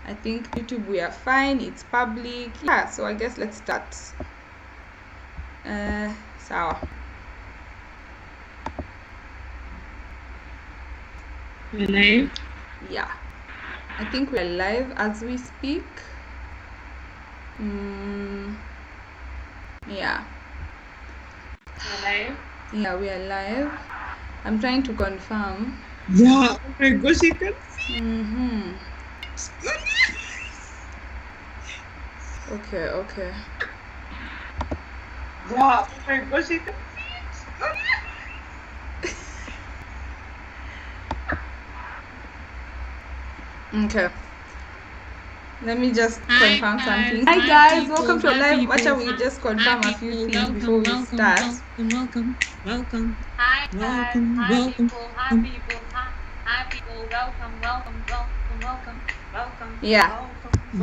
I think YouTube we are fine, it's public. Yeah, so I guess let's start. Sawa. We're live? Yeah, I think we're live as we speak. Yeah. We're live? Yeah, we are live. I'm trying to confirm. Yeah, oh my gosh, you can see. Okay. Yeah, oh my gosh, you can see it. Okay. Let me just confirm something. Hi guys, welcome to a live. What shall we just confirm a few things before we start? Welcome. Hi guys, hi people, welcome. Yeah.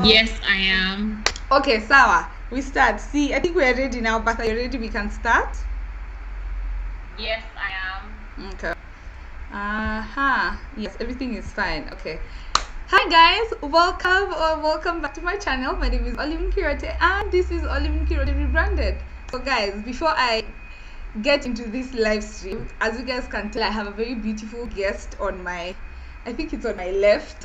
Yes, I am. Okay, Sawa. We start. See, I think we're ready now, but are you ready? We can start? Yes, I am. Okay. Yes, everything is fine. Okay. Hi guys, welcome back to my channel. My name is Olive Kirote and this is Olive Kirote Rebranded. So guys, before I get into this live stream, as you guys can tell, I have a very beautiful guest on my, I think it's on my left.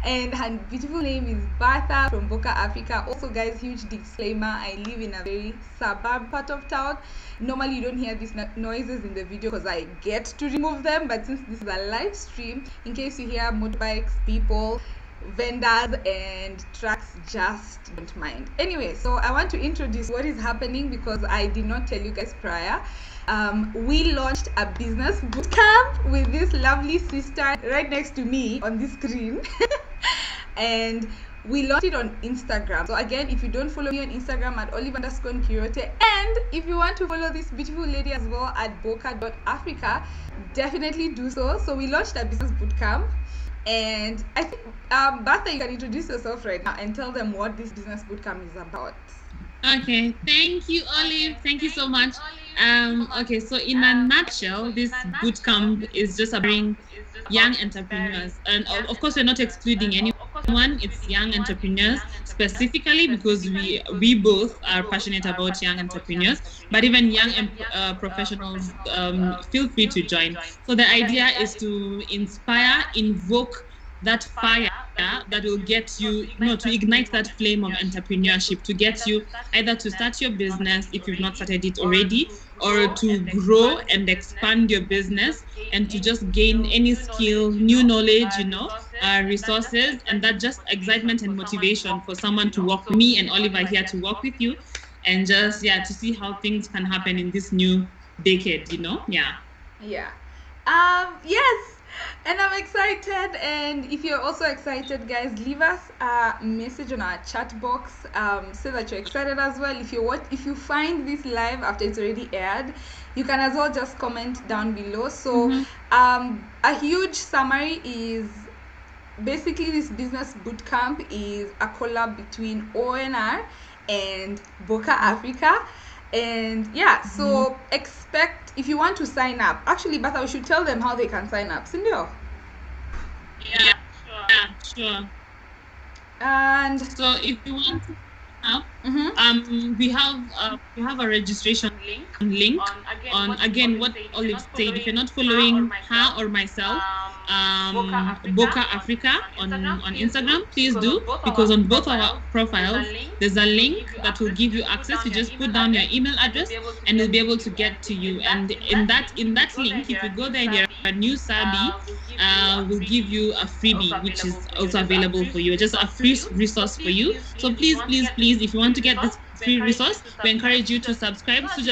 And her beautiful name is Boca from Boca, Africa. Also guys, huge disclaimer, I live in a very suburb part of town. Normally you don't hear these noises in the video because I get to remove them, but since this is a live stream, in case you hear motorbikes, people, vendors and trucks, just don't mind. Anyway, so I want to introduce what is happening because I did not tell you guys prior. We launched a business bootcamp with this lovely sister right next to me on this screen. And we launched it on Instagram. So again, if you don't follow me on Instagram at olive_kirote, and if you want to follow this beautiful lady as well at boca.africa, definitely do so. So we launched a business bootcamp, and I think Batha, you can introduce yourself right now and tell them what this business bootcamp is about. Okay, thank you, Olive. Thank you so much. Okay, so in a nutshell, this bootcamp is just about young entrepreneurs, and of course, we're not excluding anyone. It's young entrepreneurs specifically because we both are passionate about young entrepreneurs, but even young professionals, feel free to join. So the idea is to inspire, invoke that fire that will get you, to ignite that flame of entrepreneurship, to get you either to start your business if you've not started it already, or to grow and expand your business, and to just gain any skill, new knowledge, resources, and that just excitement and motivation for someone to work with me and Oliver here to work with you, and just to see how things can happen in this new decade. Yes, and I'm excited, and if you're also excited, guys, leave us a message on our chat box, so that you're excited as well. If you find this live after it's already aired, you can as well just comment down below. So a huge summary is basically this business bootcamp is a collab between ONR and Boca Africa. And so expect, if you want to sign up, actually, Batha, we should tell them how they can sign up. Sindio? Yeah, sure. And so if you want to sign up, we have a registration link on again what Olive said. If you're not following her or myself, Boca Africa on Instagram, please do, because on both our profiles there's a link that will give you access. You just put down your email address and we'll be able to get to you. And in that link, if you go there and you're a new Sabi, we'll give you a freebie which is also available for you, just a free resource for you. So please, if you want to get this free resource, we encourage you to subscribe, so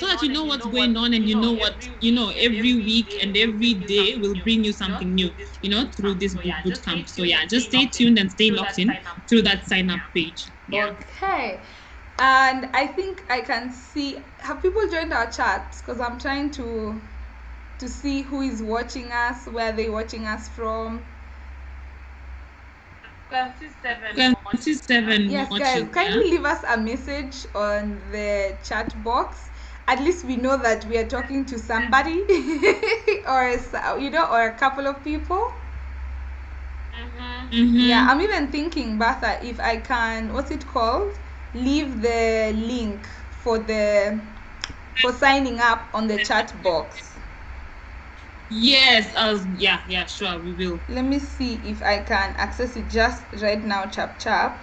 that you know what's going on, and every week and every day will bring you something new, through this bootcamp. So just stay tuned and stay locked in through that sign up page. Okay. And I think I can see, have people joined our chat? Because I'm trying to see who is watching us, where they're watching us from. Yes, guys, kindly leave us a message on the chat box. At least we know that we are talking to somebody or a couple of people. Yeah, I'm even thinking, Bertha, if I can, what's it called? Leave the link for signing up on the chat box. Yes, yeah, sure, we will. Let me see if I can access it just right now, chap.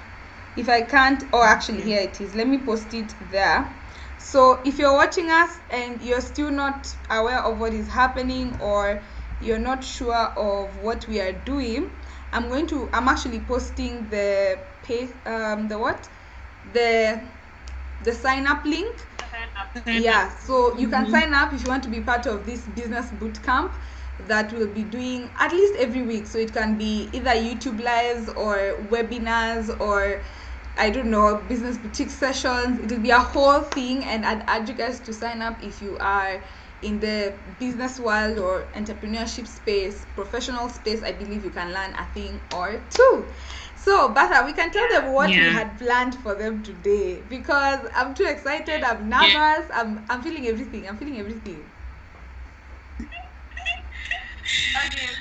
If I can't, oh, actually, here it is. Let me post it there. So if you're watching us and you're still not aware of what is happening, or you're not sure of what we are doing, I'm actually posting the sign up link. Yeah, so you can sign up if you want to be part of this business bootcamp that we'll be doing at least every week. So it can be either YouTube lives or webinars, or I don't know, business boutique sessions. It'll be a whole thing, and I'd urge you guys to sign up if you are in the business world or entrepreneurship space, professional space. I believe you can learn a thing or two. So, Bertha, we can tell them what we had planned for them today, because I'm too excited. I'm nervous. I'm feeling everything.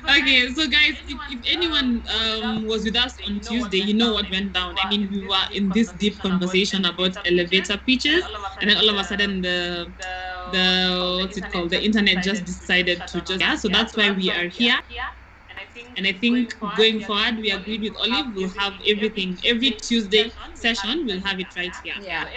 Okay, so guys, if anyone was with us on Tuesday, you know what went down. I mean, we were in this deep conversation about elevator pitches, and then all of a sudden the internet just decided to so that's why we are here. And I think going forward, we agreed with Olive, we'll have everything. Every Tuesday session, we'll have it right here. Yeah.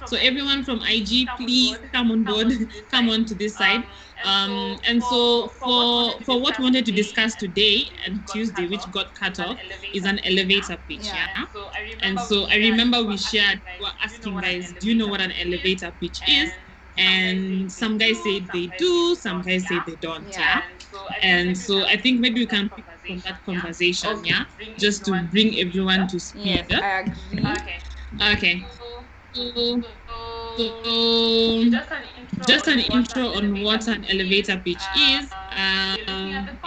So everyone from IG, please come on board, come on to this side. And so for what we wanted to discuss today and Tuesday, which got cut off, is an elevator pitch. Yeah. And so I remember we were asking guys, do you know what an elevator pitch is? And some guys say they do, some guys say they don't. Yeah. And so I think maybe we can pick from that conversation, just to bring everyone to speed. Yes, I agree. Okay. So just an intro on what an elevator pitch is.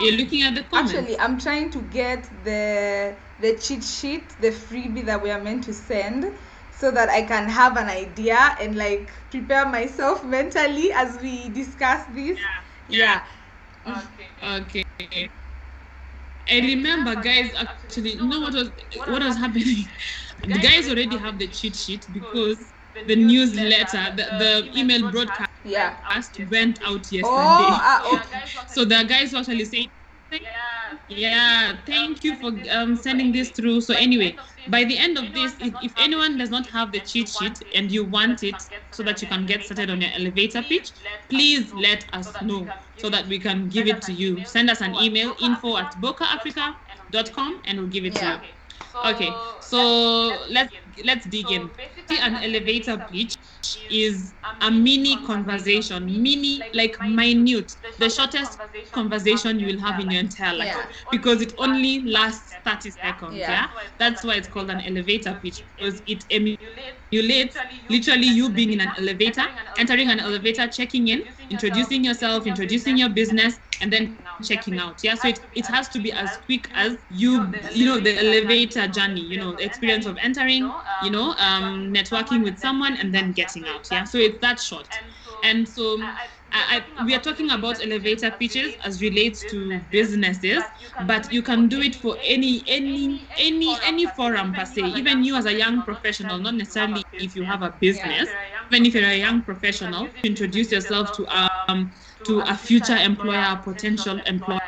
You're looking at the comments. Actually, I'm trying to get the cheat sheet, the freebie that we are meant to send, so that I can have an idea and like prepare myself mentally as we discuss this. Yeah. Okay. I remember, guys. Actually, you know what was happening? The guys already have the cheat sheet because the newsletter, the email broadcast went out yesterday. Okay. So the guys were actually saying, thank you for sending this through. So anyway, by the end of this, if anyone does not have the cheat sheet and you want it so that you can get started on your elevator pitch, please let us know so that we can give it to you. Send us an email, info@bocaafrica.com, and we'll give it to you. Okay, so let's dig in. An elevator pitch is a mini conversation, like minute, the shortest conversation you will have in your entire life, because it only lasts 30 seconds. Yeah, that's why it's called an elevator pitch, because it emulates literally you being in an elevator, entering an elevator, checking in, introducing yourself, introducing your business, and then checking out. Yeah, so it has to be as quick as you know the elevator journey, the experience of entering, networking with someone and then getting out. Yeah, so it's that short. And so we are talking about elevator pitches as relates to businesses, but you can do it for any forum per se. Even you as a young professional, not necessarily if you have a business, even if you're a young professional, introduce yourself to a future employer, potential employer,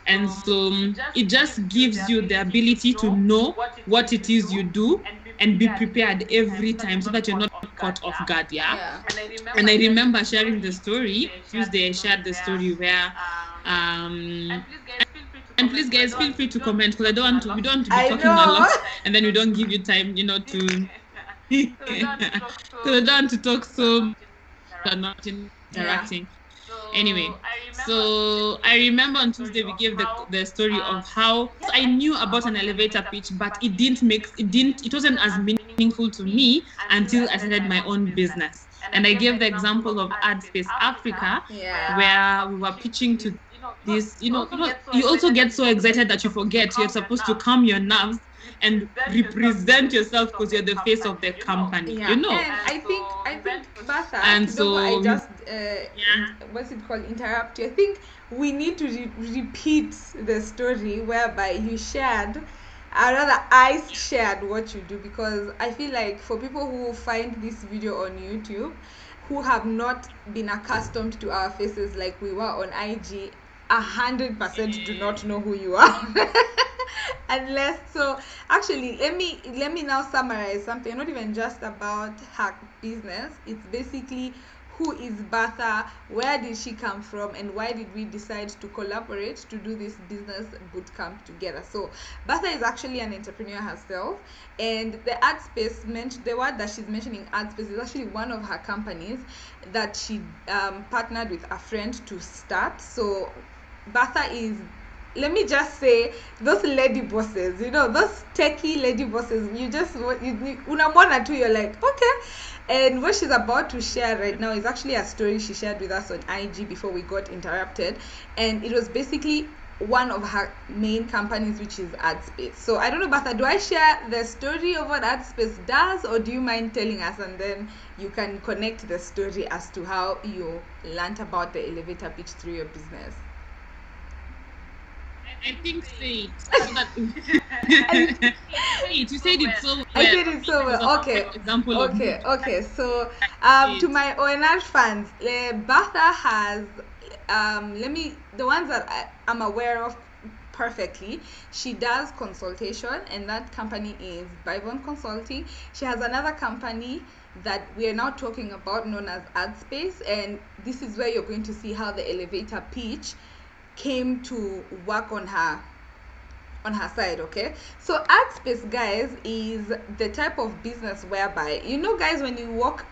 and so it just gives you the ability to know what it is you do and be prepared every time so that you're not caught off guard. And I remember sharing the story Tuesday. I shared the story where and please guys, feel free to comment, because we don't want to be talking a lot and then we don't give you time to because I don't want to talk so not interacting. Anyway, so I remember on Tuesday we gave the story of how I knew about an elevator pitch, but it wasn't as meaningful to me until I started my own business. And I gave the example of Ad Space Africa, where we were pitching to this, you also get so excited that you forget you're supposed to calm your nerves and represent yourself because you're the face of the company. And I think Batha, And so I so just yeah. what's it called? Interrupt you. I think we need to repeat the story whereby you shared, or rather I shared what you do, because I feel like for people who find this video on YouTube, who have not been accustomed to our faces like we were on IG, 100% do not know who you are. Unless, so actually let me now summarize something, not even just about her business. It's basically who is Batha, where did she come from, and why did we decide to collaborate to do this business bootcamp together. So Batha is actually an entrepreneur herself, and the ad space, the word that she's mentioning, ad space, is actually one of her companies that she partnered with a friend to start. So Batha is, let me just say, those lady bosses, those techie lady bosses, you unamona too, you're like, okay. And what she's about to share right now is actually a story she shared with us on IG before we got interrupted, and it was basically one of her main companies, which is AdSpace. So I don't know, Batha, do I share the story of what AdSpace does, or do you mind telling us, and then you can connect the story as to how you learned about the elevator pitch through your business? I think say it. So that you said it so well. I said it so well. Okay. Example Okay. So, to my ONR fans, Batha has, the ones that I'm aware of perfectly. She does consultation, and that company is Bivon Consulting. She has another company that we are now talking about, known as AdSpace, and this is where you're going to see how the elevator pitch came to work on her side. Okay, so AdSpace, guys, is the type of business whereby, guys, when you walk,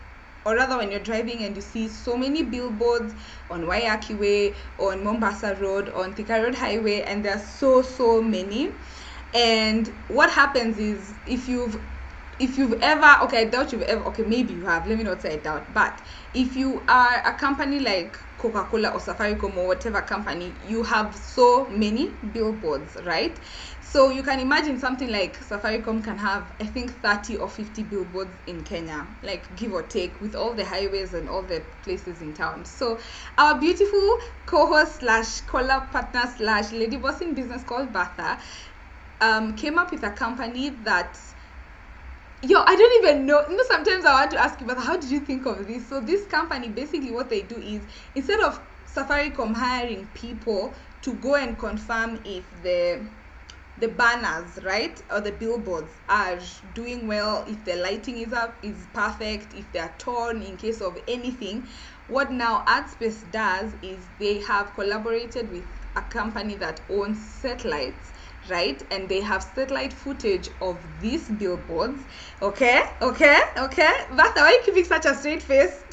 or rather when you're driving and you see so many billboards on Waiyaki Way, on Mombasa Road, on Thika Road Highway, and there's so many. And what happens is, if you've ever, okay, I doubt you've ever, okay, maybe you have, let me not say I doubt, but if you are a company like Coca-Cola or Safaricom or whatever company, you have so many billboards, right? So you can imagine something like Safaricom can have, I think, 30 or 50 billboards in Kenya, like give or take, with all the highways and all the places in town. So our beautiful co-host / collab partner / lady boss in business called Batha came up with a company that, I don't even know. Sometimes I want to ask you, but how did you think of this? So this company, basically what they do is, instead of Safaricom hiring people to go and confirm if the banners, right, or the billboards are doing well, if the lighting is perfect, if they are torn in case of anything, what now AdSpace does is they have collaborated with a company that owns satellites, right? And they have satellite footage of these billboards. Okay. Batha, why are you keeping such a straight face?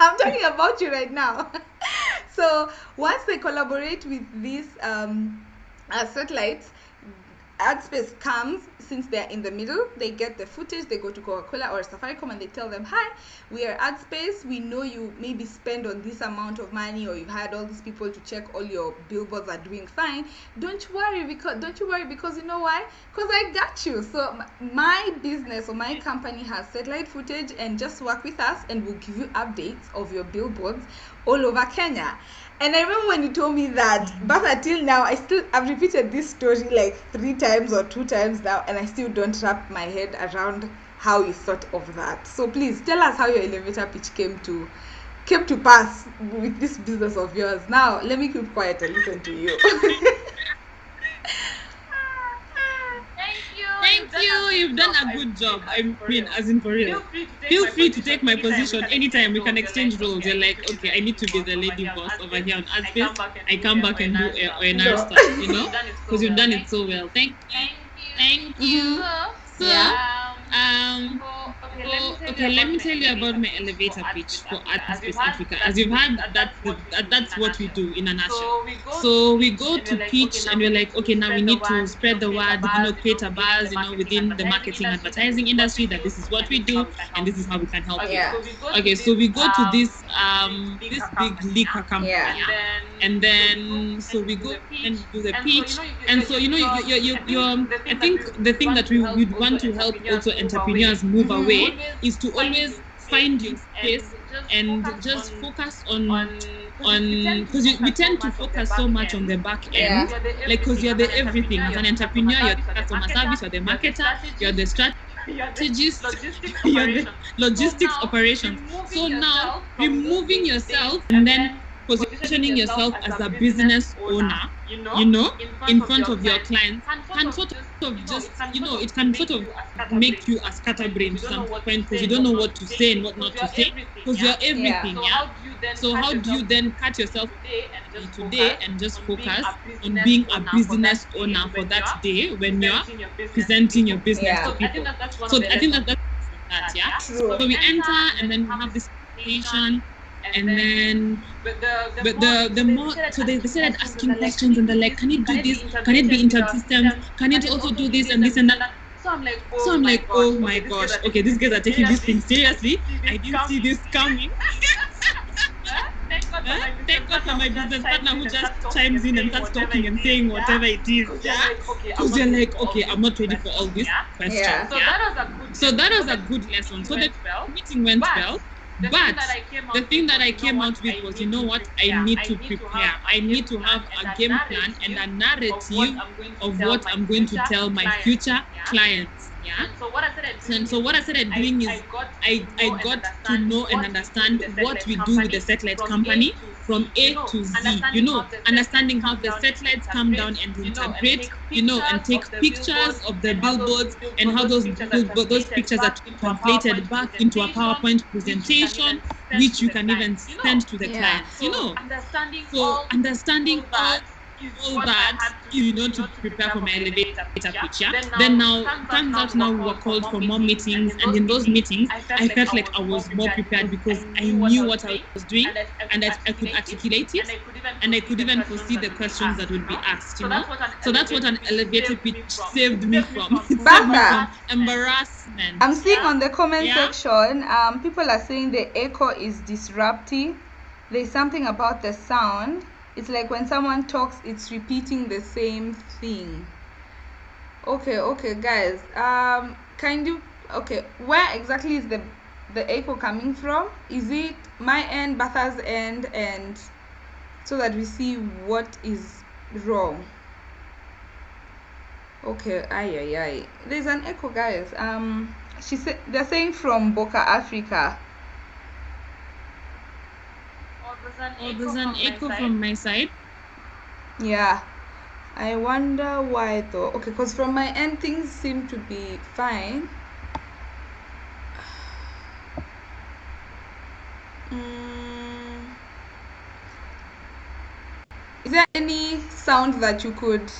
I'm talking about you right now. So once they collaborate with these satellites, AdSpace comes, since they're in the middle, they get the footage, they go to Coca-Cola or Safaricom and they tell them, hi, we are AdSpace, we know you maybe spend on this amount of money, or you've had all these people to check all your billboards are doing fine. Don't you worry, because you know why? Because I got you. So my business or my company has satellite footage, and just work with us and we'll give you updates of your billboards all over Kenya. And I remember when you told me that, but until now, I've repeated this story like 3 times or 2 times now, and I still don't wrap my head around how you thought of that. So please tell us how your elevator pitch came to pass with this business of yours. Now let me keep quiet and listen to you. Thank you. You've done a good job. I mean, as in for real. Feel free to take my position anytime. We can exchange roles. You're like, okay, I need to be the lady boss over here on AdSpace. I come back and do ONR stuff, because you've done it so well. Thank you. So, okay, let me tell you about my elevator pitch for AdSpace Africa. As you've heard, that's what we do in a nutshell. So we go to pitch, and we're like, okay, now we need to spread the word, create a buzz, within the marketing advertising industry, that this is what we do and this is how we can help you. Okay, so we go to this big liquor company, and then so we go and do the pitch, and so I think the thing that we would want to help also entrepreneurs move away is to always find your space and just focus on because we tend to focus so much on the back end, like because you're the everything. As an entrepreneur, you're the customer service, you're the marketer, you're the strategist, you're the logistics operations. So now removing yourself and then positioning yourself as a business owner, in front of your clients can sort of just, it can sort of make you a scatterbrain to some point because you don't know what to say and what not to say because you're everything. So how do you then cut yourself today and just focus on being a business owner for that day when you're presenting your business to people? So I think that's that. So we enter and then we have this presentation. And then, but the more, so they started asking questions and they're like, can it do this? Can it be inter-systems? Can it also do this and this and that? So I'm like, oh my gosh, okay, these guys are taking this thing seriously. I didn't see this coming. Thank God for my business partner who just chimes in and starts talking and saying whatever it is. Because you're like, okay, I'm not ready for all these questions. So that was a good lesson. So the meeting went well. But the thing that I came out with was, you know what, I need to prepare. I need to have a game plan and a narrative of what I'm going to tell my future clients. And so what I started doing is I got to know and understand what we do with the satellite company from A to Z, understanding how the satellites come down and integrate, and take pictures of the billboards and how those pictures are translated back into a PowerPoint presentation, which you can even send to the clients, So understanding all that, to prepare for my elevator pitch. Then now, turns out now we were called for more meetings, and in those meetings, I felt like I was more prepared because I knew what I was doing, and that I could articulate it, and I could even foresee the questions that would be asked. So that's what an elevator pitch saved me from. Embarrassment. I'm seeing on the comment section, people are saying the echo is disruptive. There's something about the sound. It's like when someone talks, it's repeating the same thing. Okay, guys. Where exactly is the echo coming from? Is it my end, Batha's end, and so that we see what is wrong? Okay, aye. There's an echo, guys. She said they're saying from Boca, Africa. There's an echo from my side. Yeah, I wonder why though. Okay, because from my end things seem to be fine. Is there any sound that you could?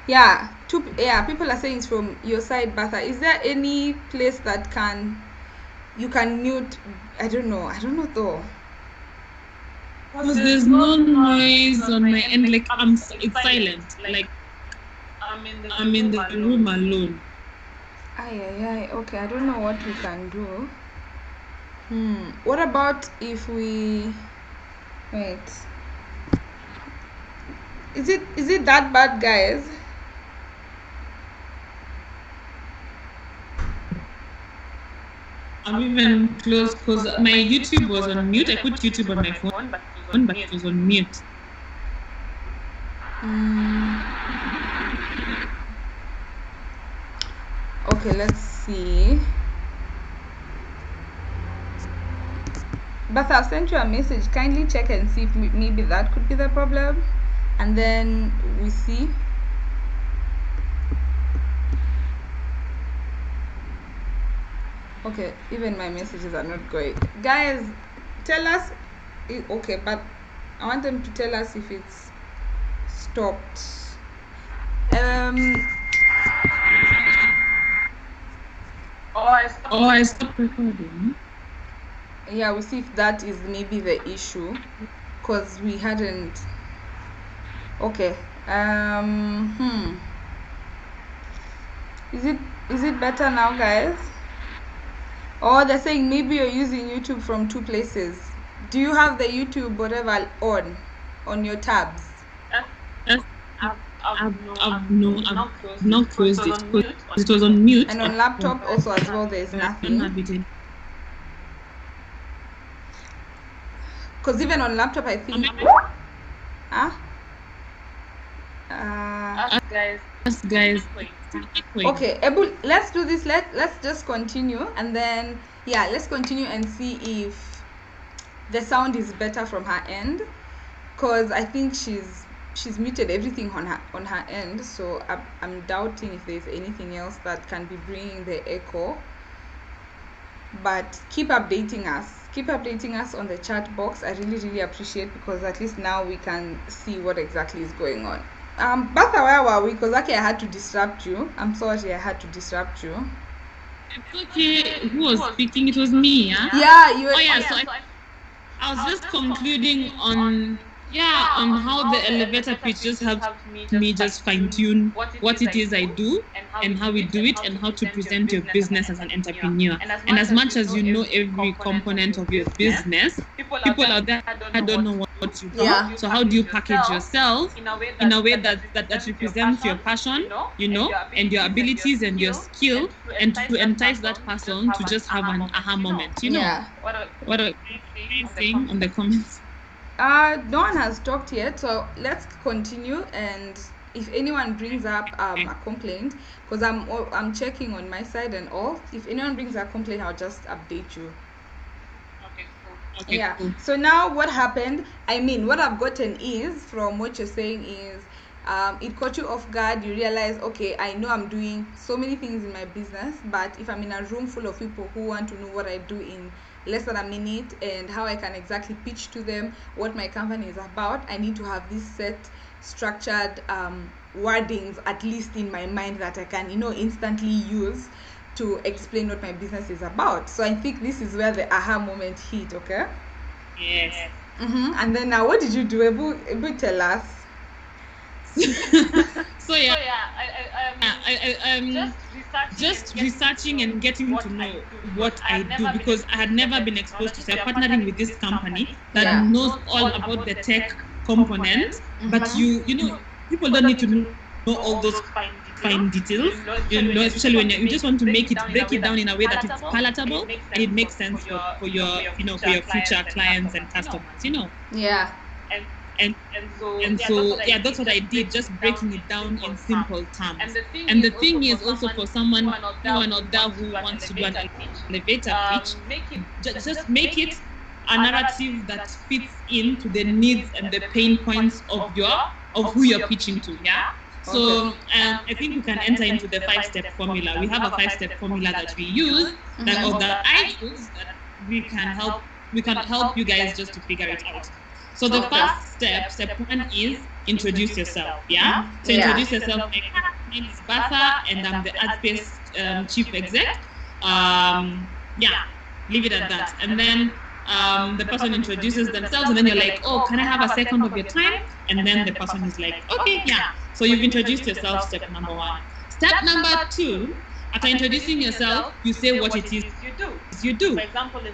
People are saying it's from your side, Batha. Is there any place that you can mute? I don't know though. Because there's no noise on my end, like it's silent, like I'm in the room alone. Aye. Okay, I don't know what we can do. What about if we wait? Is it that bad, guys? I'm even close because my YouTube was on mute. I put YouTube on my phone, but it was on mute. Okay, let's see. But I've sent you a message. Kindly check and see if maybe that could be the problem, and then we see. Okay, even my messages are not going. Guys, tell us. Okay, but I want them to tell us if it's stopped. I stopped recording. Yeah, we see if that is maybe the issue, because we hadn't. Okay. Is it better now, guys? Or they're saying maybe you're using YouTube from two places. Do you have the YouTube whatever on your tabs? I've not closed it because it was on mute. And on laptop also as well, there's nothing. Because even on laptop, I think. Us guys. Okay, Ebu, let's do this. Let's just continue, and then let's continue and see if the sound is better from her end, because I think she's muted everything on her end, so I'm doubting if there's anything else that can be bringing the echo. But keep updating us on the chat box. I really appreciate, because at least now we can see what exactly is going on. Bertha, where were we? Because I had to disrupt you. I'm sorry I had to disrupt you. It's okay. Who was speaking? It was me, yeah? Yeah, you were. Oh yeah, so I was just concluding on how the elevator pitch just helped me just fine-tune what it is I do and how we do it and how to present your business as an entrepreneur. And as much as you know every component of your business, people out there don't know what you do. Yeah. So how do you package yourself in a way that represents your passion, and your abilities and your skill, and to entice that person to just have an aha moment, Yeah. What are you saying on the comments? No one has talked yet, so let's continue. And if anyone brings up a complaint, because I'm checking on my side and all, if anyone brings a complaint, I'll just update you. Okay, cool. Okay, cool. So now what happened, what I've gotten is, from what you're saying is, it caught you off guard. You realize, okay, I know I'm doing so many things in my business, but if I'm in a room full of people who want to know what I do in less than a minute and how I can exactly pitch to them what my company is about, I need to have this set structured wordings, at least in my mind, that I can instantly use to explain what my business is about. So I think this is where the aha moment hit. Okay. Yes. And then now, what did you do? Ebu, tell us. Just researching and getting to know what I do, because I had never been exposed to partnering with this company that knows all about the tech components, but people don't need to know all those fine details, especially when you just want to break it down in a way that it's palatable and it makes sense for your future clients and customers, Yeah. And so that's what I did, just breaking it down in simple terms. And the thing is also, for someone out there who wants to do an elevator pitch, just make it a narrative that fits into the needs and the pain points of who you're pitching to. Yeah. So I think we can enter into the 5-step formula. We have a 5-step formula that we use, that I use, that we can help you guys just to figure it out. So the first step 1 is introduce yourself. Yeah. So introduce yourself. My name is Bertha, and I'm the AdSpace chief exec. Leave it at that. And then the person introduces themselves, and then you're like, oh, can I have a second of your time? And then the person is like, okay, yeah. So you've introduced yourself, step number 1. Step number 2, after introducing yourself, you say what it is you do. For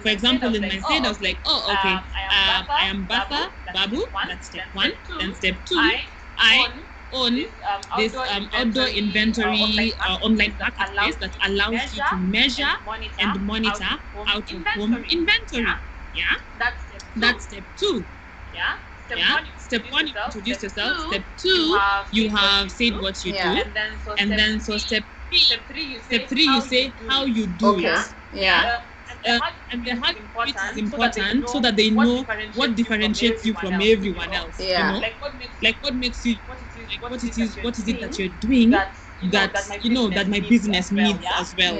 example, in my state, I was like, oh, okay, I am Bertha Babu. That's step 1. Then step 2, I own this outdoor inventory online marketplace that allows you to measure and monitor out-of-home inventory. Yeah, that's step 2. Step 1, you introduce yourself. Step 2, you have said what you do, and then so step 3, you say how you do it. And the how it is important, so that they know what differentiates you from everyone else. Like what makes you, what is it that you're doing that my business needs as well.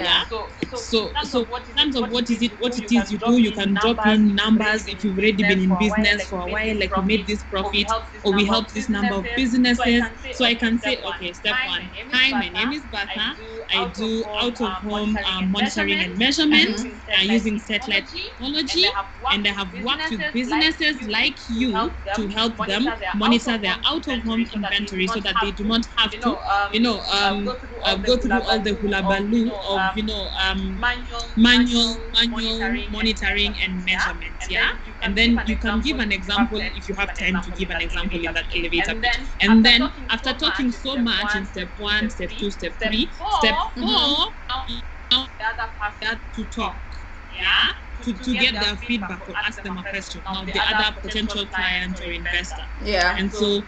So in terms of what it is you do, you can drop in numbers if you've already been in business for a while, like you made this profit, or we help this number of businesses. So I can say, okay, step 1, hi, my name is Bertha. I do out-of-home monitoring and measurement using satellite technology, and I have worked with businesses like you to help them monitor their out-of-home inventory, so that they do not have to go through all the hula-baloo of manual monitoring and measurement. And then you can give an example if you have time to give an example in that elevator pitch. And then after talking so much in step 1, step 2, step 3, step 4, you have to talk. to get their feedback or ask them a question. Now the other potential client or investor. Yeah. And so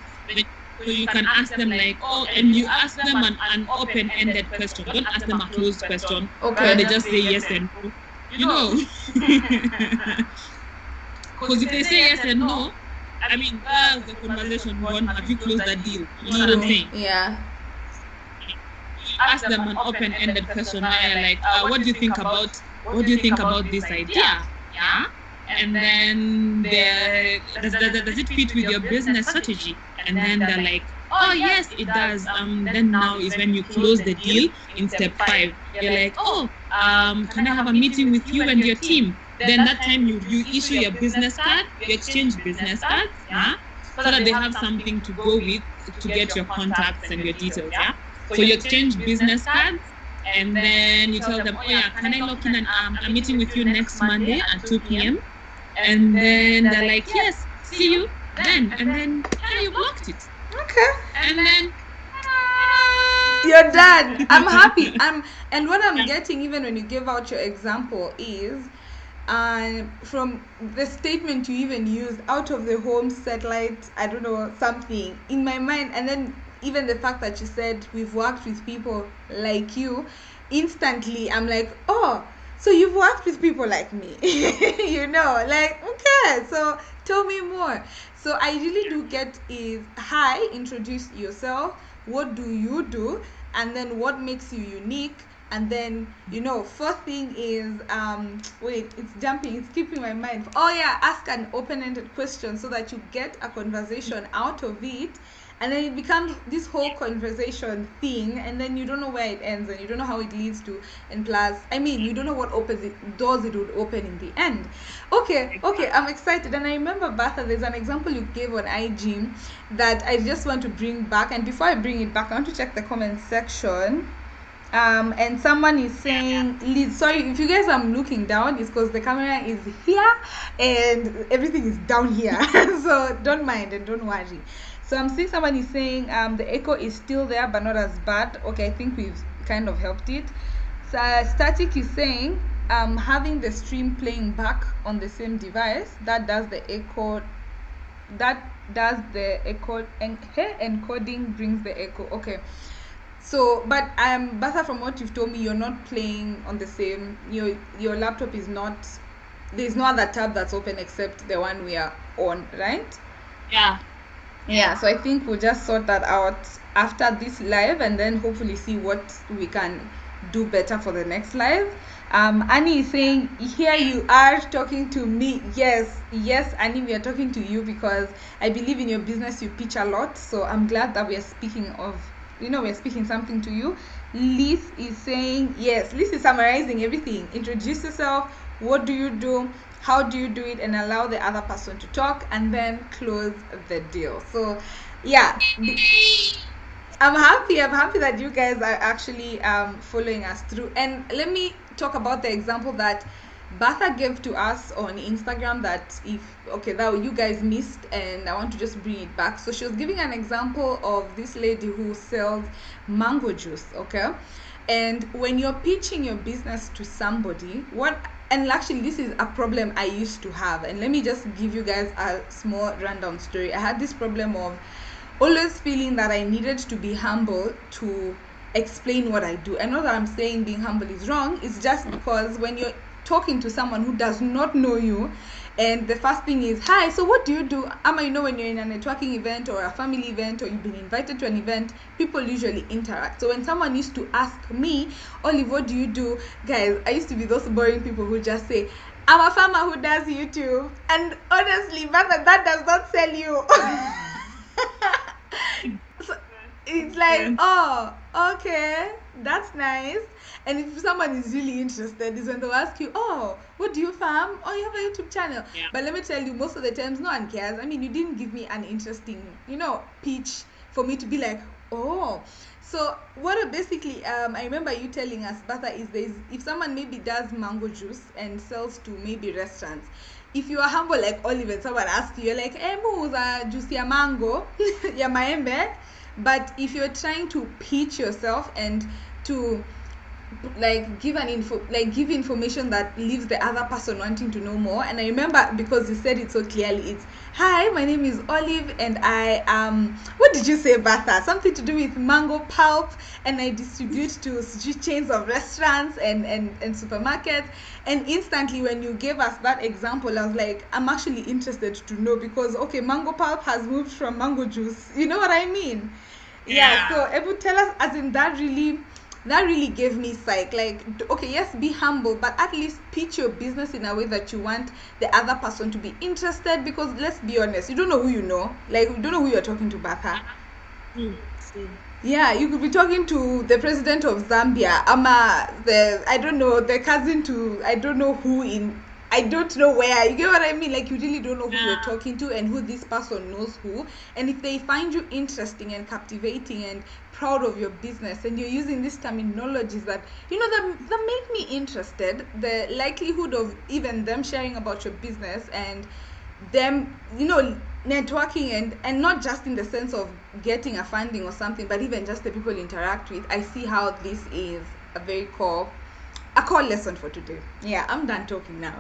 you can ask them like, oh, and you ask them an open-ended question. Don't ask them a closed question. Okay. Where they just say yes and no. You know. Because if they say yes and no, I mean, that's the conversation one. Have you closed that deal? You know what I'm saying? Yeah. Ask them an open-ended question where like, what do you think about this idea? Yeah. And then does it fit with your business strategy? And then they're like, oh yes, it does. Then now is when you close the deal in step 5. You're like, oh, can I have a meeting with you and your team? Then that time you issue your business card, you exchange business cards, yeah, so that they have something to go with to get your contacts and your details, yeah. So you exchange business cards, and then you tell them, oh yeah, can I lock in a meeting with you next Monday at 2 p.m.? And then they're like, yes, see you then. And then yeah, you blocked it. Okay. And then you're done. I'm happy. And what I'm getting, even when you give out your example, is from the statement you even used, out of the home satellite, I don't know, something in my mind, and then even the fact that you said we've worked with people like you, instantly I'm like, oh, so you've worked with people like me. You know, like, okay, so tell me more. So I really do get is, hi, introduce yourself, what do you do, and then what makes you unique. And then, you know, fourth thing is, wait, it's skipping my mind. Oh yeah, ask an open-ended question so that you get a conversation out of it. And then it becomes this whole conversation thing, and then you don't know where it ends, and you don't know how it leads to. And plus, I mean, you don't know what doors it would open in the end. Okay, I'm excited. And I remember, Bertha, there's an example you gave on IG that I just want to bring back. And before I bring it back, I want to check the comment section. And someone is saying, sorry if you guys are looking down, it's because the camera is here and everything is down here. So don't mind and don't worry. So I'm seeing someone is saying the echo is still there but not as bad. Okay, I think we've kind of helped it. So Static is saying having the stream playing back on the same device, that does the echo, and encoding brings the echo. Okay. So, but Bertha, from what you've told me, you're not playing on the same, your laptop is not, there's no other tab that's open except the one we are on, right? Yeah, so I think we'll just sort that out after this live, and then hopefully see what we can do better for the next live. Annie is saying, here you are talking to me. Yes, Annie, we are talking to you because I believe in your business, you pitch a lot. So I'm glad that we are speaking of, we're speaking something to you. Liz is saying, yes, Liz is summarizing everything. Introduce yourself, what do you do, how do you do it, and allow the other person to talk, and then close the deal. So yeah, I'm happy that you guys are actually following us through. And let me talk about the example that Bertha gave to us on Instagram that you guys missed, and I want to just bring it back. So she was giving an example of this lady who sells mango juice, okay? And when you're pitching your business to somebody, and actually this is a problem I used to have, and let me just give you guys a small rundown story. I had this problem of always feeling that I needed to be humble to explain what I do. And not that I'm saying being humble is wrong, it's just because when you're talking to someone who does not know you, and the first thing is, hi, so what do you do? When you're in a networking event or a family event, or you've been invited to an event, people usually interact. So when someone used to ask me, Olive, what do you do? Guys, I used to be those boring people who just say, I'm a farmer who does YouTube. And honestly, that does not sell you. So it's like, oh, okay, that's nice. And if someone is really interested, is when they'll ask you, oh, what do you farm? Oh, you have a YouTube channel. Yeah. But let me tell you, most of the times, no one cares. You didn't give me an interesting, pitch for me to be like, oh. So what basically, I remember you telling us, Bertha, is if someone maybe does mango juice and sells to maybe restaurants, if you are humble like Olive and someone asks you, you're like, muuza juice ya mango, ya maembe. But if you're trying to pitch yourself and to give information that leaves the other person wanting to know more. And I remember, because you said it so clearly, it's, hi, my name is Olive, and I what did you say, Bertha? Something to do with mango pulp, and I distribute to chains of restaurants and supermarkets. And instantly when you gave us that example, I was like, I'm actually interested to know, because okay, mango pulp has moved from mango juice, you know what I mean? Yeah. So Ebu, tell us, as in, that really gave me psych. Like, okay, yes, be humble, but at least pitch your business in a way that you want the other person to be interested, because let's be honest, you don't know who you know. Like, you don't know who you're talking to, Bertha. Yeah, you could be talking to the president of Zambia, I don't know, the cousin to, I don't know who in, I don't know where. You get what I mean? Like, you really don't know who you're talking to and who this person knows who. And if they find you interesting and captivating and proud of your business, and you're using these terminologies that, you know, that make me interested, the likelihood of even them sharing about your business and them, you know, networking, and not just in the sense of getting a funding or something, but even just the people you interact with, I see how this is a very core lesson for today. Yeah, I'm done talking now.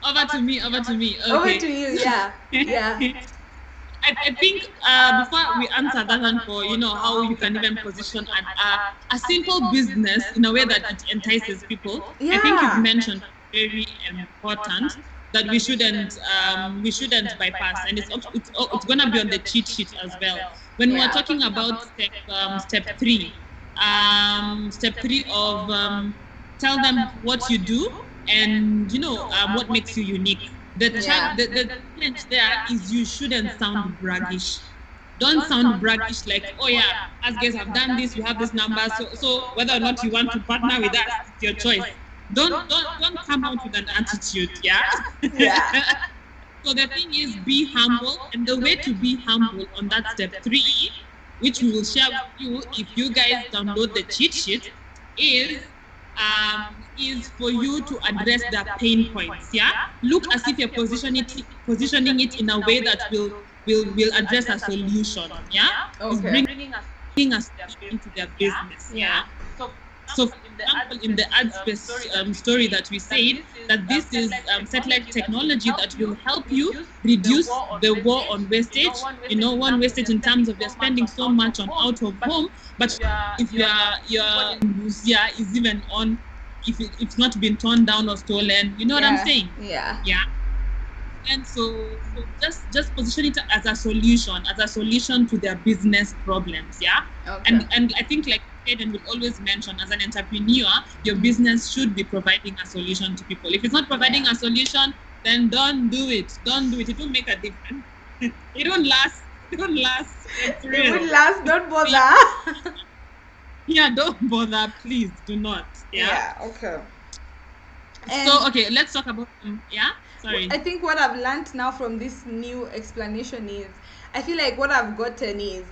Over to me. Okay. Over to you. Yeah. I think before we answer that one, for how you can even position a simple business in a way that it entices people. I think you've mentioned very important that we shouldn't bypass, and it's gonna be on the cheat sheet as well. When we're talking about step three of tell them what you do and what makes you unique. The challenge there is you shouldn't sound braggish. Don't sound braggish, like, oh yeah, us guys have done this, we have this number, so whether or not you want to partner with us, it's your choice. Don't come out with an attitude, yeah? So the thing is, be humble, and the way to be humble on that step 3, which we will share with you if you guys download the cheat sheet, is for you to address the pain points. Yeah, look as if you're positioning it in a way that will address a solution. Yeah, it's bringing us into their business. Yeah. So for example, in the ad space story that we said, that this is satellite technology that will help you reduce the war on wastage. One wastage in terms of you're spending so much on out of home, but if your is even on, if it's not been torn down or stolen, you know what I'm saying? Yeah. And so just position it as a solution to their business problems. Yeah. Okay. And I think, like Aiden will always mention, as an entrepreneur, your business should be providing a solution to people. If it's not providing a solution, then don't do it. It won't make a difference. It won't last. It won't last. It won't last. Don't bother. Yeah, don't bother. Please do not. Yeah. Okay. So let's talk about Sorry. I think what I've learned now from this new explanation is, I feel like what I've gotten is,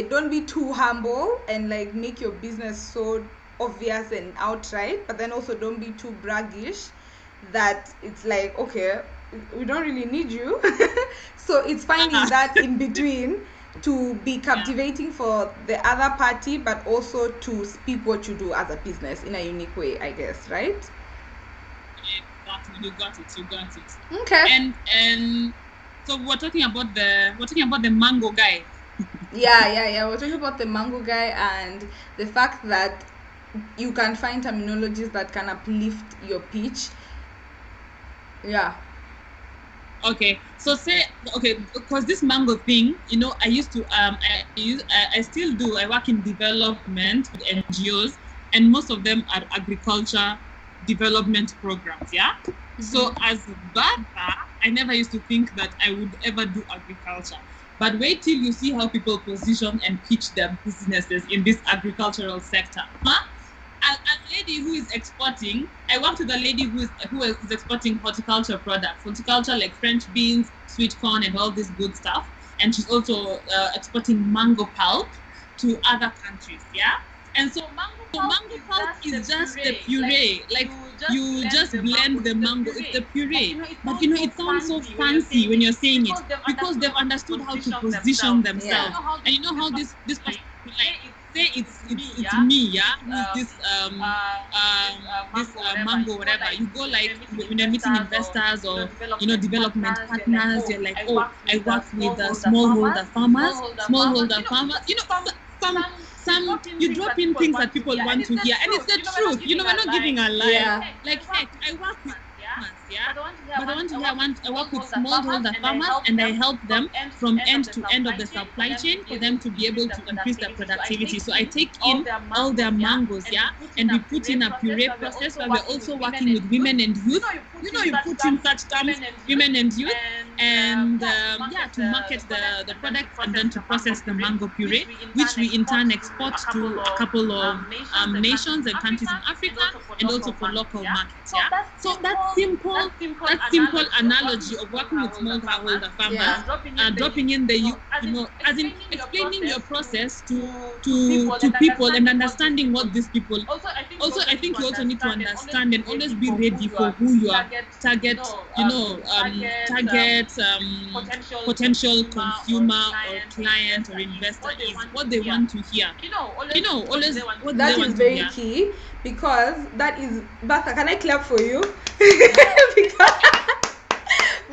don't be too humble and like make your business so obvious and outright, but then also don't be too braggish that it's like, we don't really need you. So it's finding that in between to be captivating for the other party, but also to speak what you do as a business in a unique way, I guess, right? You got it. Okay. And so we're talking about the mango guy. Yeah. We're talking about the mango guy and the fact that you can find terminologies that can uplift your pitch. Yeah. Okay. So because this mango thing, I used to I still do. I work in development with NGOs, and most of them are agriculture development programs. Yeah. Mm-hmm. So as Baba, I never used to think that I would ever do agriculture. But wait till you see how people position and pitch their businesses in this agricultural sector. A lady who is exporting, I worked with a lady who is exporting horticulture products, like French beans, sweet corn, and all this good stuff. And she's also exporting mango pulp to other countries. Yeah. And so mango pulp is just the puree. Like you just blend the mango, it's the puree. But it sounds so fancy when you're saying it, because they've understood how to position themselves. And you know how this person, like, say it's me, yeah, who's this mango, whatever. You go like when you're meeting investors or development partners, you're like, oh, I work with smallholder farmers. You know, some you drop in things that people want to hear, and it's the truth. We're not giving a lie. Yeah. Like, heck, I work with farmers, yeah, but I want to hear I work with smallholder farmers, and I help them from end to end of the supply chain for them to be able to increase their productivity. So I take in all their mangoes, yeah, and we put in a puree process where we're also working with women and youth. You put in such terms, women and youth, and to market the products and then to process the mango puree, which we in turn export to a couple of nations and countries in Africa, and also for local markets. Yeah, so that simple analogy of working with smallholder farmers, dropping in the as in explaining your process to people and understanding what these people. Also, I think you also need to understand and always be ready for who your target, potential consumer or client or investor is, what they want to hear. Always what that they is want very to hear. key, because that is, Boca, can I clap for you?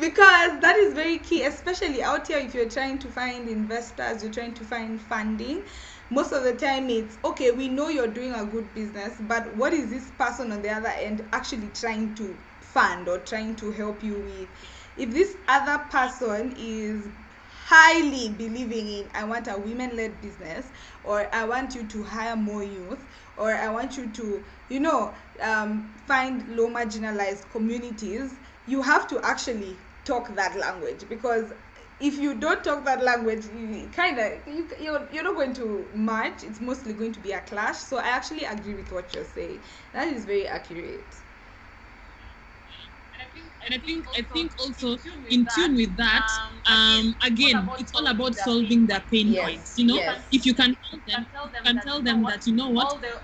because that is very key, especially out here. If you're trying to find investors, you're trying to find funding, most of the time it's okay, we know you're doing a good business, but what is this person on the other end actually trying to fund or trying to help you with? If this other person is highly believing in, I want a women-led business, or I want you to hire more youth, or I want you to find low marginalized communities, you have to actually talk that language, because if you don't talk that language, you're not going to match. It's mostly going to be a clash. So I actually agree with what you're saying. That is very accurate. And I think also in tune with that, again, it's all about solving their pain points. If you can tell them that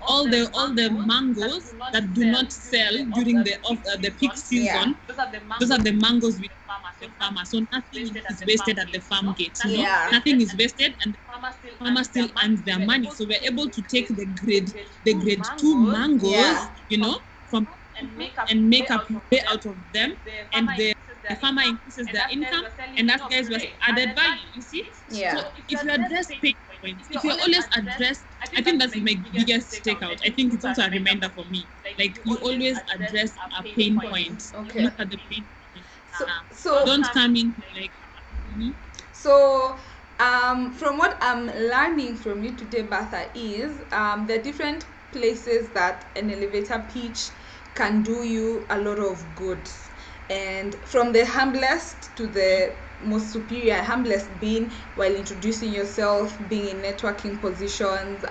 all the mangoes that do not sell during the peak season, those are the mangoes with the farmer. So nothing is wasted at the farm gate. Nothing is wasted, and the farmer still earns their money. So we're able to take the grade 2 mangoes, from and make a puree out of them, and the farmer increases their income, and that guys was added value. You see? So if you address pain points, if you always address, I think that's my biggest takeout. I think it's also a reminder for me. Like, you always address a pain point. Okay. Look at the pain point. So don't come in like. So from what I'm learning from you today, Bertha, is the different places that an elevator pitch can do you a lot of good, and from the humblest to the most superior. Humblest being while introducing yourself, being in networking positions,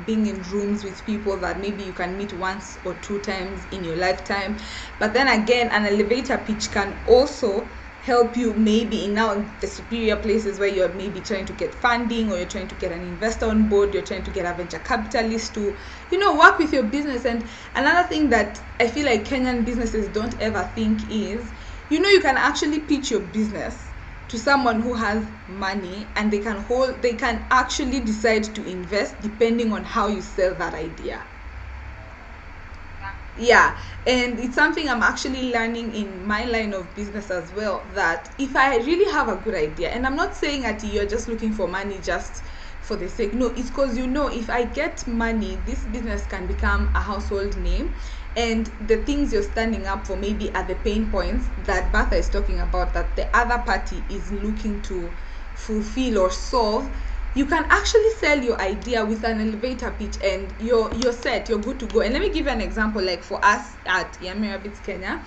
being in rooms with people that maybe you can meet once or 2 times in your lifetime. But then again, an elevator pitch can also help you maybe in now the superior places where you're maybe trying to get funding, or you're trying to get an investor on board, you're trying to get a venture capitalist to work with your business. And another thing that I feel like Kenyan businesses don't ever think is, you can actually pitch your business to someone who has money, and they can actually decide to invest depending on how you sell that idea. Yeah, and it's something I'm actually learning in my line of business as well, that if I really have a good idea, and I'm not saying that you're just looking for money just for the sake, no, it's because if I get money, this business can become a household name, and the things you're standing up for maybe are the pain points that Bertha is talking about, that the other party is looking to fulfill or solve. You can actually sell your idea with an elevator pitch, and you're set, you're good to go. And let me give you an example. Like for us at Yummy Rabbits Kenya,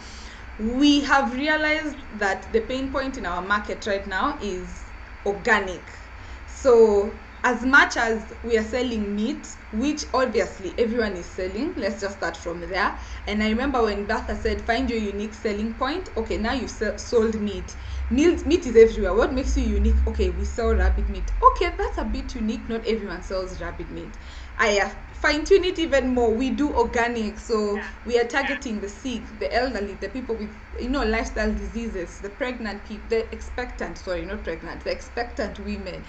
we have realized that the pain point in our market right now is organic. So as much as we are selling meat, which obviously everyone is selling, let's just start from there. And I remember when Bertha said, find your unique selling point. Okay, now you've sold meat. Meat is everywhere. What makes you unique? Okay, we sell rabbit meat. Okay, that's a bit unique. Not everyone sells rabbit meat. I fine tune it even more. We do organic, so we are targeting the sick, the elderly, the people with lifestyle diseases, the pregnant people, the expectant, sorry, not pregnant, the expectant women,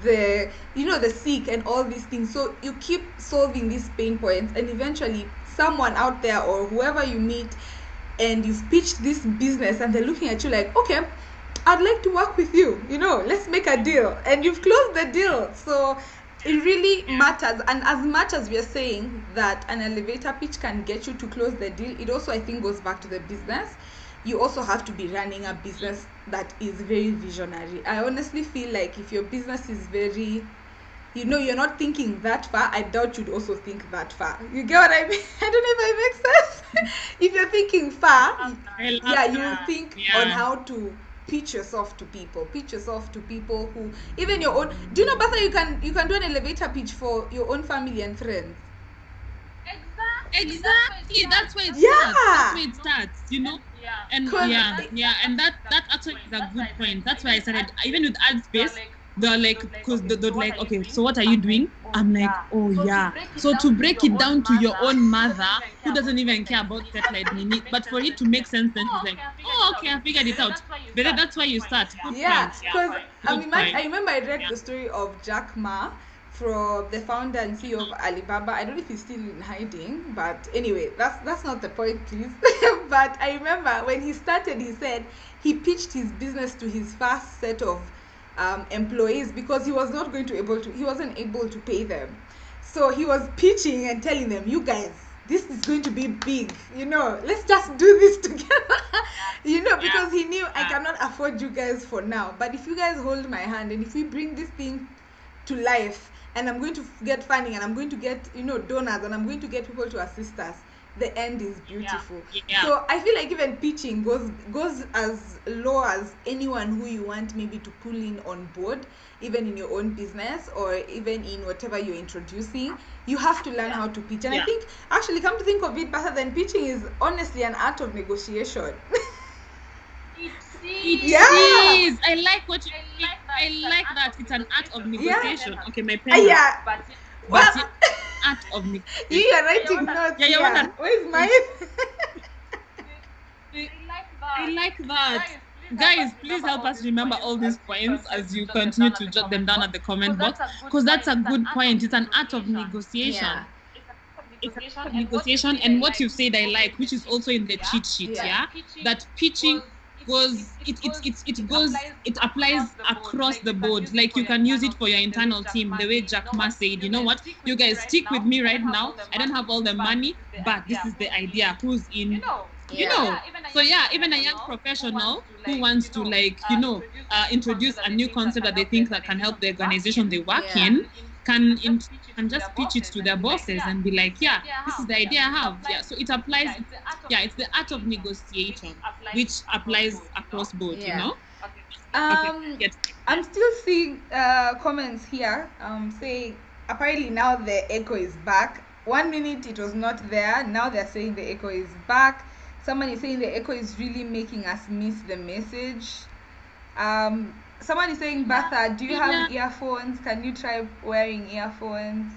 the sick and all these things. So you keep solving these pain points, and eventually someone out there or whoever you meet, and you've pitched this business, and they're looking at you like, okay, I'd like to work with you, let's make a deal, and you've closed the deal. So it really matters. And as much as we are saying that an elevator pitch can get you to close the deal, it also, I think, goes back to the business. You also have to be running a business that is very visionary. I honestly feel like if your business is very, you're not thinking that far, I doubt you'd also think that far. You get what I mean? I don't know if it makes sense. If you're thinking far, you will think on how to pitch yourself to people who, even your own. Do you know, Batha, you can do an elevator pitch for your own family and friends. Exactly. That's where it starts. And and that actually is a good point. That's why I started, even with ad space, they're like, because they're like, okay, so what are you doing? I'm like, oh yeah. So to break it down to your own mother who doesn't even care about satellite minute, but for it to make sense, then she's like, oh okay, I figured it out. But that's why you start. Good point. Because I remember I read the story of Jack Ma, from the founder and CEO of Alibaba. I don't know if he's still in hiding, but anyway, that's not the point, please. But I remember when he started, he said he pitched his business to his first set of employees because he wasn't able to pay them. So he was pitching and telling them, you guys, this is going to be big, let's just do this together. Because he knew I cannot afford you guys for now, but if you guys hold my hand and if we bring this thing to life, and I'm going to get funding, and I'm going to get donors, and I'm going to get people to assist us, the end is beautiful. So I feel like even pitching goes as low as anyone who you want maybe to pull in on board, even in your own business or even in whatever you're introducing. You have to learn how to pitch. And I think, actually, come to think of it, better than pitching is honestly an art of negotiation. It is. I like what you I like that. It's an art of negotiation. Okay, my pen. But art of negotiation. You are writing notes. Where's mine? I like that. Guys, please help us remember all these points as you continue to jot them down at the comment box, because that's a good point. It's an art of negotiation. It's an art of negotiation, and what you've said I like, which is also in the cheat sheet, that pitching it applies across the board. Like, you can use it for your internal team, the way Jack Ma said, you know what, you guys stick with me right now. I don't have all the money, but this is the idea. Who's in? So even a young professional who wants to introduce a new concept that they think that can help the organization they work in can just pitch it to their bosses and be like, this is the idea I have. So it applies. It's the art of negotiation, which applies across board. I'm still seeing comments here saying apparently now the echo is back. 1 minute it was not there, now they're saying the echo is back. Someone is saying the echo is really making us miss the message. Someone is saying, Batha, do you have earphones? Can you try wearing earphones?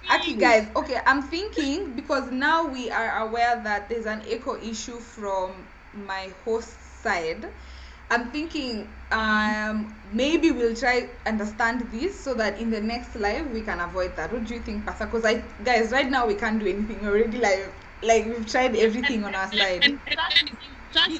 Actually, guys, okay, I'm thinking, because now we are aware that there's an echo issue from my host side. I'm thinking maybe we'll try understand this so that in the next live we can avoid that. What do you think, Batha? Because guys, right now we can't do anything. We're already live. Like, we've tried everything on our side. And we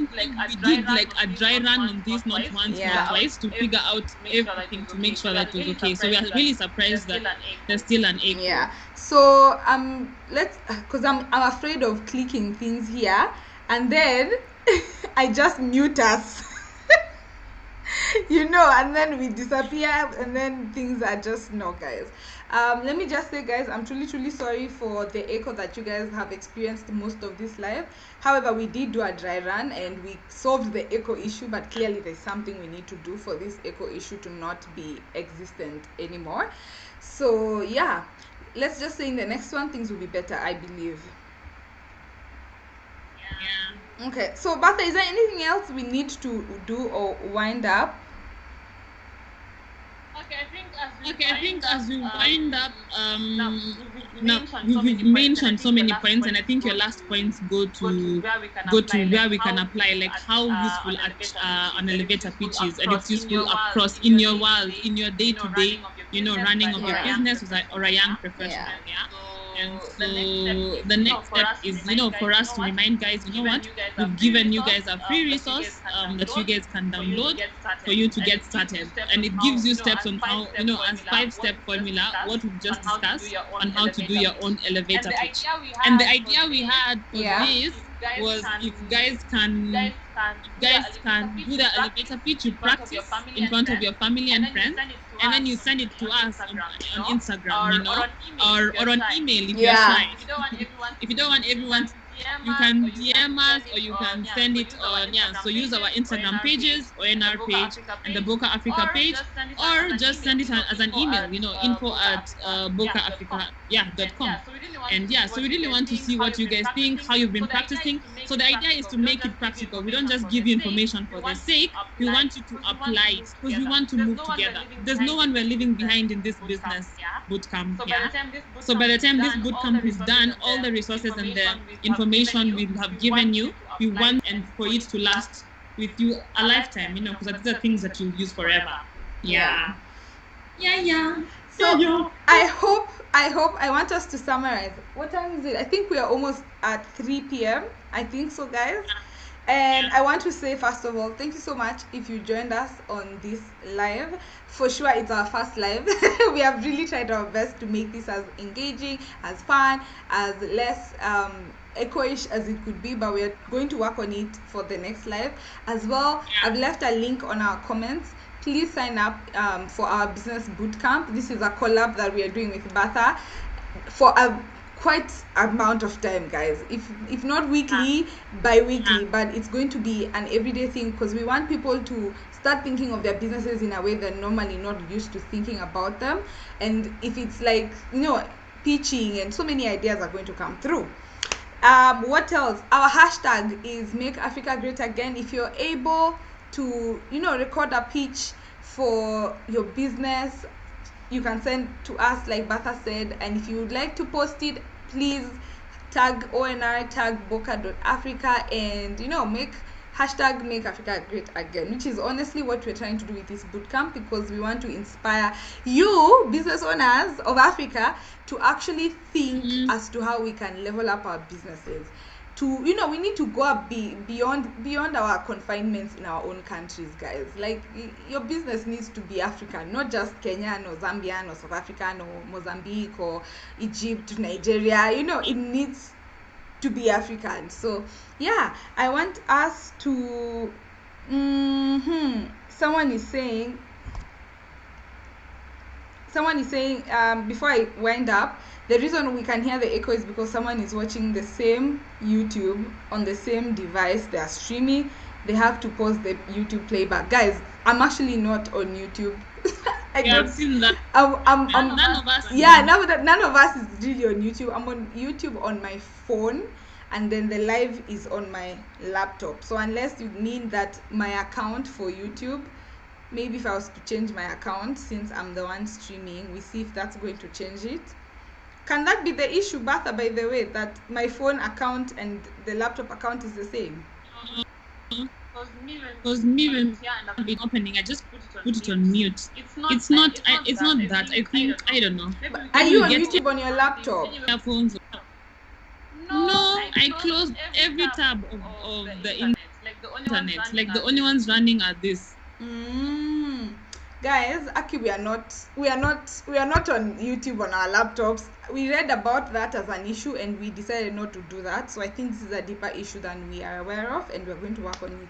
did a dry run on this, not once, not twice, to figure out everything to make sure that it was okay. So we are really surprised that there's still an echo. So because I'm afraid of clicking things here, and then I just mute us. And then we disappear, and then things are just guys. Let me just say, guys, I'm truly sorry for the echo that you guys have experienced most of this live. However, we did do a dry run and we solved the echo issue, but clearly there's something we need to do for this echo issue to not be existent anymore. So let's just say in the next one things will be better, I believe. Okay, so Batha, is there anything else we need to do or wind up? Okay, I think as we wind up, now we've mentioned so many points, and I think your last points go to where we can apply, like how useful an elevator pitch is, and it's useful across in your world, in your day-to-day, running of your business or a young professional. Yeah. And so the next step is, for us to remind guys, what, we've given you guys a free resource that you guys can download for you to get started. And it gives you steps on how, as 5-step formula, what we've just discussed on how to do your own elevator pitch. And the idea we had for this was, if guys can do the elevator pitch, you practice in front of your family and friends, and then you send it to us on Instagram, or on email if you're shy. If you don't want everyone, you can DM us, or you can send it on, so use our Instagram pages, or in our page and the Boca Africa page, or just send it as an email, info@bocaafrica.com. And so we really want to see what you guys think, how you've been practicing. So the idea is to make it practical. We don't just give you information for the sake. We want you to apply it, because we want to move together. There's no one we're leaving behind in this business bootcamp. So by the time this bootcamp is done, all the resources and the information we have given you, we want and for it to last with you a lifetime, because these are things that you'll use forever. Yeah. So I want us to summarize. What time is it? I think we are almost at 3 p.m. I think so, guys. And I want to say, first of all, thank you so much if you joined us on this live. For sure, it's our first live. We have really tried our best to make this as engaging, as fun, as less echoish as it could be, but we're going to work on it for the next live as well. I've left a link on our comments. Please sign up for our business bootcamp. This is a collab that we are doing with Boca for a quite amount of time, guys. If not weekly, bi-weekly, but it's going to be an everyday thing, because we want people to start thinking of their businesses in a way they're normally not used to thinking about them. And if it's like, pitching, and so many ideas are going to come through. What else? Our hashtag is Make Africa Great Again. If you're able to record a pitch for your business, you can send to us like Boca said, and if you would like to post it, please tag ONR, tag boca.africa, and make Africa Great Again, which is honestly what we're trying to do with this bootcamp, because we want to inspire you, business owners of Africa, to actually think as to how we can level up our businesses. We need to go up beyond our confinements in our own countries, guys. Like, your business needs to be African, not just Kenyan or Zambian or South African or Mozambique or Egypt, Nigeria. It needs to be African. So I want us to someone is saying before I wind up, the reason we can hear the echo is because someone is watching the same YouTube on the same device they are streaming. They have to pause the YouTube playback. Guys, I'm actually not on YouTube. I've seen that. None of us. Yeah, none of us is really on YouTube. I'm on YouTube on my phone, and then the live is on my laptop. So unless you mean that my account for YouTube, maybe if I was to change my account, since I'm the one streaming, we see if that's going to change it. Can that be the issue, Boca, by the way, that my phone account and the laptop account is the same? Because me when I've been opening, I just put it on mute. It's not that. I think, I don't know. Are you on YouTube on your laptop? Phones. No, I closed every tab of the internet. Like the only ones running are this. Guys, actually we are not on YouTube on our laptops. We read about that as an issue and we decided not to do that. So I think this is a deeper issue than we are aware of, and we're going to work on it.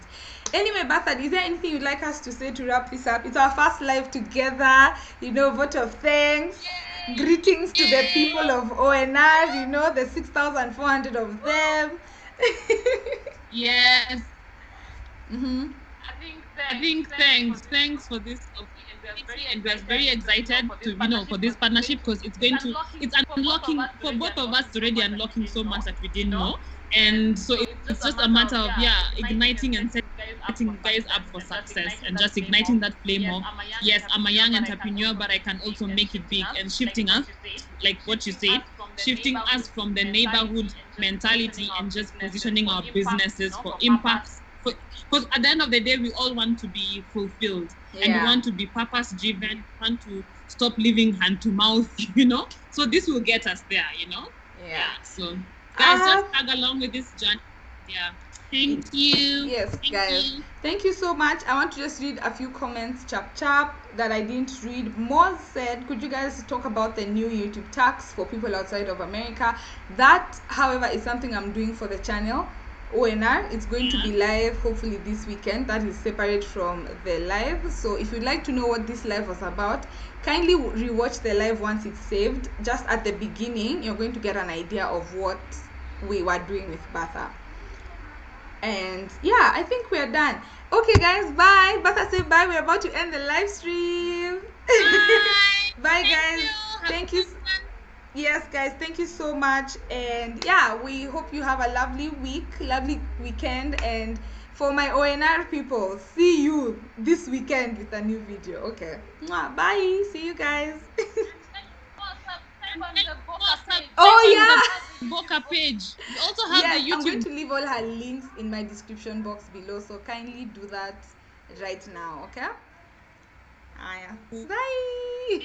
Anyway, Boca, is there anything you'd like us to say to wrap this up? It's our first live together, vote of thanks. Yay! Greetings to the people of ONR, the 6,400 of them. Yes. I think thanks for this opportunity, and we're very excited to for this partnership, because it's unlocking for both of us. Already unlocking so much that we didn't know, and so it's just a matter of igniting and setting setting you guys up for success and just igniting that flame of, yes, I'm a young entrepreneur, but I can also make it big, and shifting us, like what you said, shifting us from the neighborhood mentality and just positioning our businesses for impacts. Because at the end of the day, we all want to be fulfilled, and we want to be purpose driven, want to stop living hand to mouth, so this will get us there, so guys, just tag along with this journey. Thank you. Yes, guys, thank you so much. I want to just read a few comments chap that I didn't read. Moz said, could you guys talk about the new YouTube tax for people outside of America? That, however, is something I'm doing for the channel ONR. It's going to be live hopefully this weekend. That is separate from the live. So if you'd like to know what this live was about, kindly rewatch the live once it's saved. Just at the beginning, you're going to get an idea of what we were doing with Batha. And yeah, I think we're done. Okay, guys, bye. Batha, say bye. We're about to end the live stream. Bye. Bye, guys. Thank you. Yes, guys, thank you so much. And yeah, we hope you have a lovely week, lovely weekend. And for my ONR people, see you this weekend with a new video. Okay, bye. See you guys. Oh yeah, Boca page. We also have the YouTube. I'm going to leave all her links in my description box below, so kindly do that right now. Okay. Bye.